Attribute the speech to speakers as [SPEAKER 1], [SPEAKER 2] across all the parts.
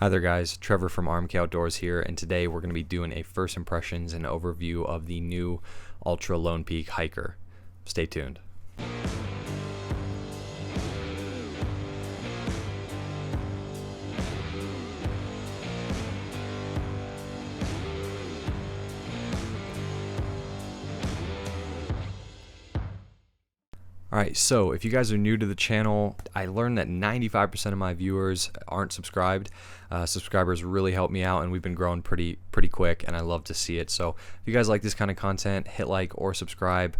[SPEAKER 1] Hi there guys, Trevor from RMK Outdoors here, and today we're going to be doing a first impressions and overview of the new Altra Lone Peak Hiker. Stay tuned. Alright, so if you guys are new to the channel, I learned that 95% of my viewers aren't subscribed. Subscribers really help me out, and we've been growing pretty quick, and I love to see it. So if you guys like this kind of content, hit like or subscribe.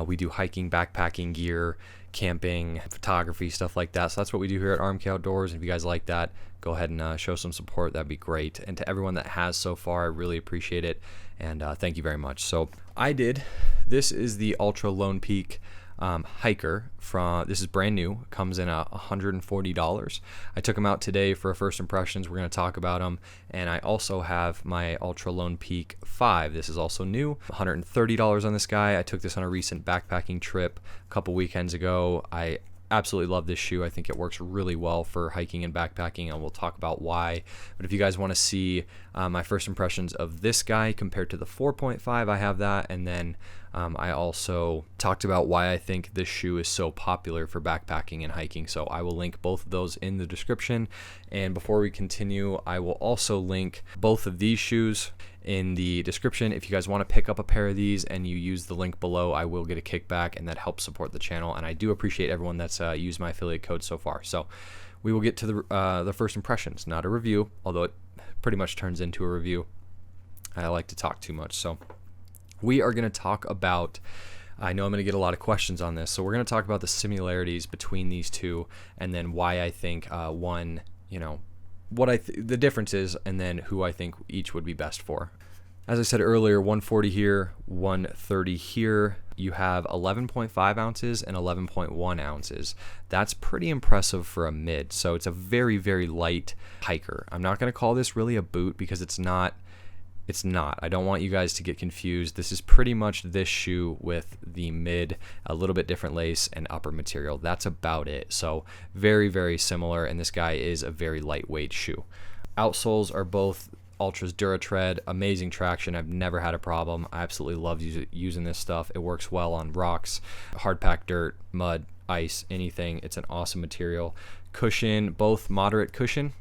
[SPEAKER 1] We do hiking, backpacking gear, camping, photography, stuff like that. So that's what we do here at RMK Outdoors. And if you guys like that, go ahead and show some support. That'd be great. And to everyone that has so far, I really appreciate it. And thank you very much. So this is the Altra Lone Peak hiker. This is brand new. It comes in at $140. I took them out today for a first impressions. We're going to talk about them, and I also have my Altra Lone Peak 5. This is also new. $130 on this guy. I took this on a recent backpacking trip a couple weekends ago. I absolutely love this shoe. I think it works really well for hiking and backpacking, and we'll talk about why. But if you guys want to see my first impressions of this guy compared to the 4.5, I have that, and then I also talked about why I think this shoe is so popular for backpacking and hiking. So I will link both of those in the description. And before we continue, I will also link both of these shoes in the description. If you guys want to pick up a pair of these and you use the link below, I will get a kickback, and that helps support the channel. And I do appreciate everyone that's used my affiliate code so far. So we will get to the first impressions, not a review, although it pretty much turns into a review. I like to talk too much. So we are going to talk about, I know I'm going to get a lot of questions on this, so we're going to talk about the similarities between these two, and then why I think one, the difference is, and then who I think each would be best for. As I said earlier, 140 here, 130 here. You have 11.5 ounces and 11.1 ounces. That's pretty impressive for a mid. So it's a very, very light hiker. I'm not going to call this really a boot because it's not. It's not. I don't want you guys to get confused. This is pretty much this shoe with the mid, a little bit different lace and upper material. That's about it. So very, very similar, and this guy is a very lightweight shoe. Outsoles are both Altra's DuraTread, amazing traction. I've never had a problem. I absolutely love using this stuff. It works well on rocks, hard packed dirt, mud, ice, anything. It's an awesome material. Cushion, both moderate cushion.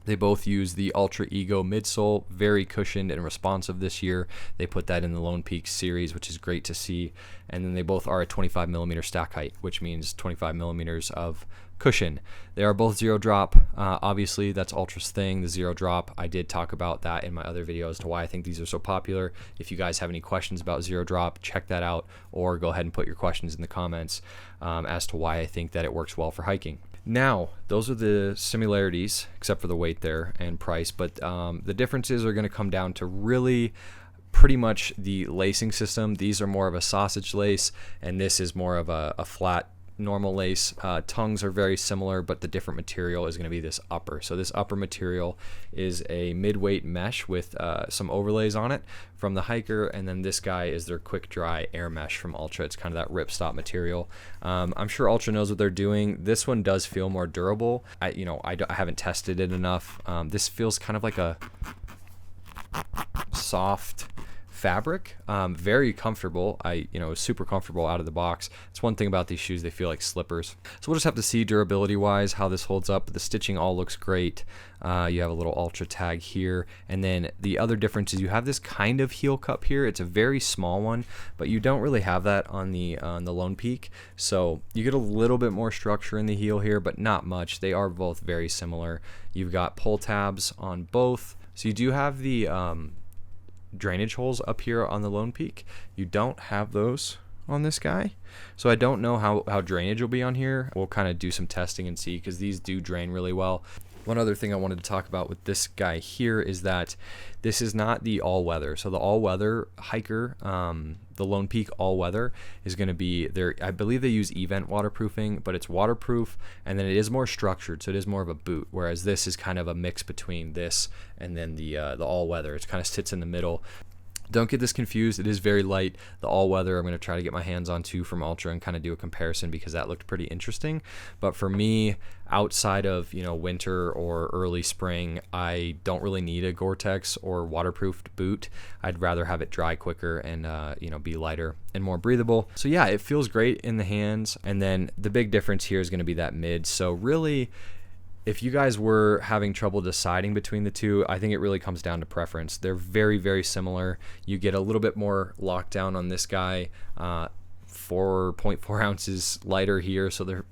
[SPEAKER 1] They both use the Ultra Ego midsole, very cushioned and responsive this year. They put that in the Lone Peak series, which is great to see. And then they both are a 25 millimeter stack height, which means 25 millimeters of cushion. They are both zero drop. Obviously, that's Ultra's thing, the zero drop. I did talk about that in my other video as to why I think these are so popular. If you guys have any questions about zero drop, check that out, or go ahead and put your questions in the comments as to why I think that it works well for hiking. Now, those are the similarities, except for the weight there and price, but the differences are going to come down to really pretty much the lacing system. These are more of a sausage lace, and this is more of a flat normal lace. Tongues are very similar, but the different material is going to be this upper. So this upper material is a mid-weight mesh with some overlays on it from the hiker, and then this guy is their quick dry air mesh from Ultra. It's kind of that ripstop material. I'm sure Ultra knows what they're doing. This one does feel more durable. I haven't tested it enough. This feels kind of like a soft fabric, very comfortable. Super comfortable out of the box. It's one thing about these shoes, they feel like slippers. So we'll just have to see durability wise how this holds up. The stitching all looks great. You have a little Ultra tag here, and then the other difference is you have this kind of heel cup here. It's a very small one, but you don't really have that on the Lone Peak. So you get a little bit more structure in the heel here, but not much. They are both very similar. You've got pull tabs on both. So you do have the drainage holes up here on the Lone Peak. You don't have those on this guy, so I don't know how drainage will be on here. We'll kind of do some testing and see, because these do drain really well. One other thing I wanted to talk about with this guy here is that this is not the all-weather. So the all-weather hiker, the Lone Peak all-weather is going to be there. I believe they use event waterproofing, but it's waterproof, and then it is more structured, so it is more of a boot. Whereas this is kind of a mix between this and then the all-weather. It kind of sits in the middle. Don't get this confused. It is very light. The all-weather I'm going to try to get my hands on too from Altra and kind of do a comparison because that looked pretty interesting. But for me, outside of, you know, winter or early spring, I don't really need a Gore-Tex or waterproofed boot. I'd rather have it dry quicker and you know, be lighter and more breathable. So yeah, it feels great in the hands. And then the big difference here is going to be that mid. So really, if you guys were having trouble deciding between the two, I think it really comes down to preference. They're very, very similar. You get a little bit more lockdown on this guy, 4.4 ounces lighter here. So they're,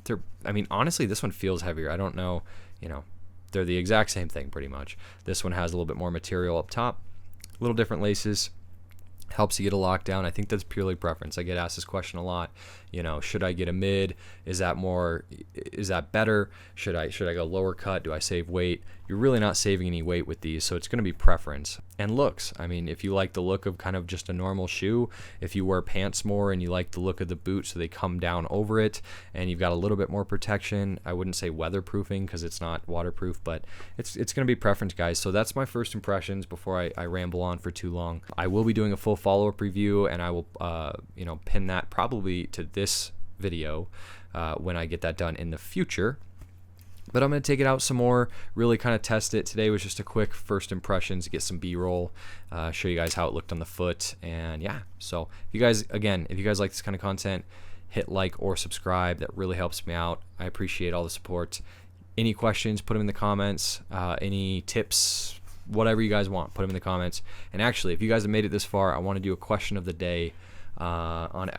[SPEAKER 1] I mean, honestly, this one feels heavier. I don't know, you know, they're the exact same thing pretty much. This one has a little bit more material up top, little different laces. Helps you get a lockdown. I think that's purely preference. I get asked this question a lot. You know, should I get a mid? Is that better? Should I go lower cut? Do I save weight? You're really not saving any weight with these, so it's going to be preference and looks. I mean, if you like the look of kind of just a normal shoe, if you wear pants more and you like the look of the boot so they come down over it and you've got a little bit more protection, I wouldn't say weatherproofing because it's not waterproof, but it's going to be preference, guys. So that's my first impressions before I ramble on for too long. I will be doing a full follow-up review and I will you know, pin that probably to this video when I get that done in the future. But I'm going to take it out some more, really kind of test it. Today was just a quick first impressions, get some B-roll, show you guys how it looked on the foot. And yeah, so if you guys, again, if you guys like this kind of content, hit like or subscribe. That really helps me out. I appreciate all the support. Any questions, put them in the comments. Any tips, whatever you guys want, put them in the comments. And actually, if you guys have made it this far, I want to do a question of the day on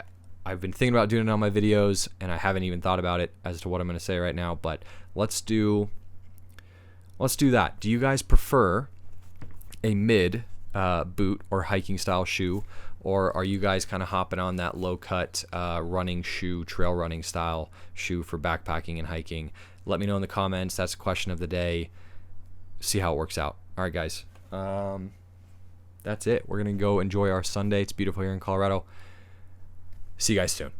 [SPEAKER 1] I've been thinking about doing it on my videos and I haven't even thought about it as to what I'm going to say right now, but let's do that. Do you guys prefer a mid boot or hiking style shoe, or are you guys kind of hopping on that low cut running shoe, trail running style shoe for backpacking and hiking? Let me know in the comments. That's the question of the day. See how it works out. All right, guys. That's it. We're going to go enjoy our Sunday. It's beautiful here in Colorado. See you guys soon.